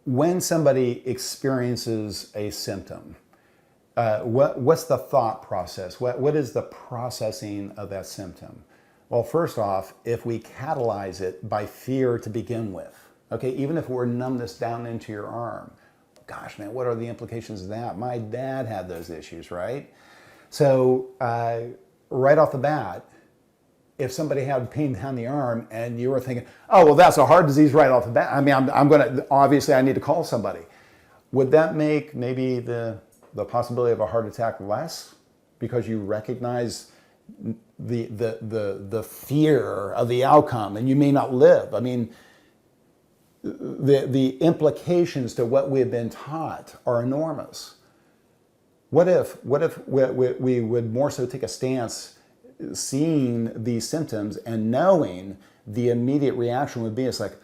when somebody experiences a symptom, what's the thought process? What is the processing of that symptom? Well, first off, if we catalyze it by fear to begin with, okay, even if we're numbness down into your arm, gosh, man, what are the implications of that? My dad had those issues, right? So right off the bat, if somebody had pain down the arm and you were thinking, oh, well, that's a heart disease right off the bat. I mean, I'm going to, obviously I need to call somebody. Would that make maybe the possibility of a heart attack less because you recognize the fear of the outcome and you may not live? I mean, the implications to what we've been taught are enormous. What if we would more so take a stance seeing these symptoms and knowing the immediate reaction would be, it's like,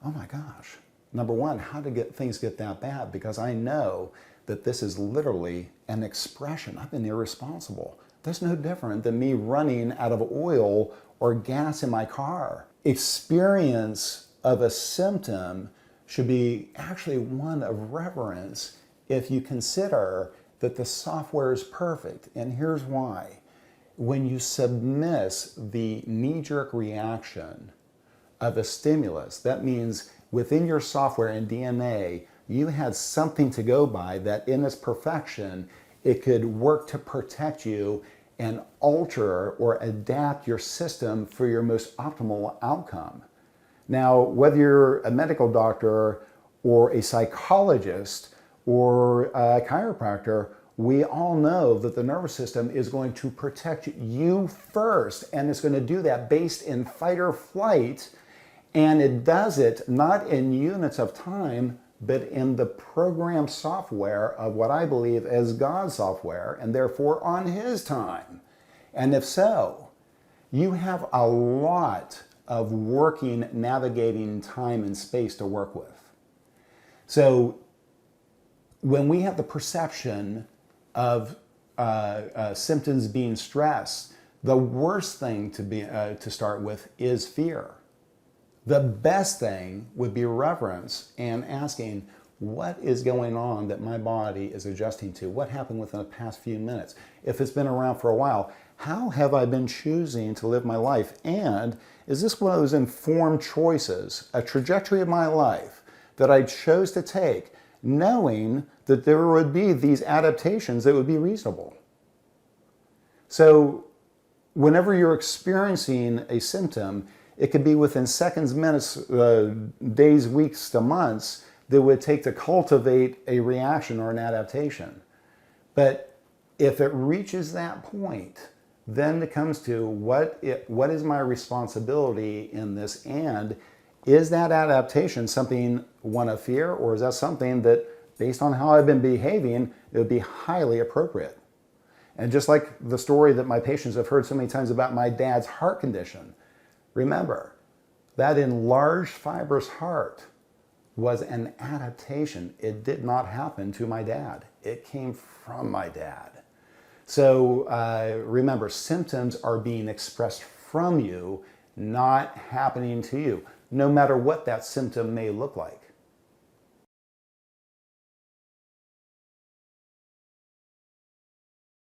oh my gosh, number one, how did things get that bad? Because I know that this is literally an expression. I've been irresponsible. That's no different than me running out of oil or gas in my car. Experience of a symptom should be actually one of reverence if you consider that the software is perfect. And here's why. When you submiss the knee-jerk reaction of a stimulus, that means within your software and DNA, you had something to go by that in its perfection, it could work to protect you and alter or adapt your system for your most optimal outcome. Now, whether you're a medical doctor or a psychologist or a chiropractor, we all know that the nervous system is going to protect you first, and it's going to do that based in fight or flight, and it does it not in units of time, but in the program software of what I believe as God's software, and therefore on His time. And if so, you have a lot of working, navigating time and space to work with. So when we have the perception of symptoms being stress, the worst thing to start with is fear. The best thing would be reverence and asking, what is going on that my body is adjusting to? What happened within the past few minutes? If it's been around for a while, how have I been choosing to live my life? And is this one of those informed choices, a trajectory of my life that I chose to take, knowing that there would be these adaptations that would be reasonable? So whenever you're experiencing a symptom, it could be within seconds, minutes, days, weeks to months that would take to cultivate a reaction or an adaptation. But if it reaches that point, then it comes to what is my responsibility in this, and is that adaptation something one of fear, or is that something that, based on how I've been behaving, it would be highly appropriate? And just like the story that my patients have heard so many times about my dad's heart condition, remember, that enlarged fibrous heart was an adaptation. It did not happen to my dad. It came from my dad. So remember, symptoms are being expressed from you, not happening to you, no matter what that symptom may look like.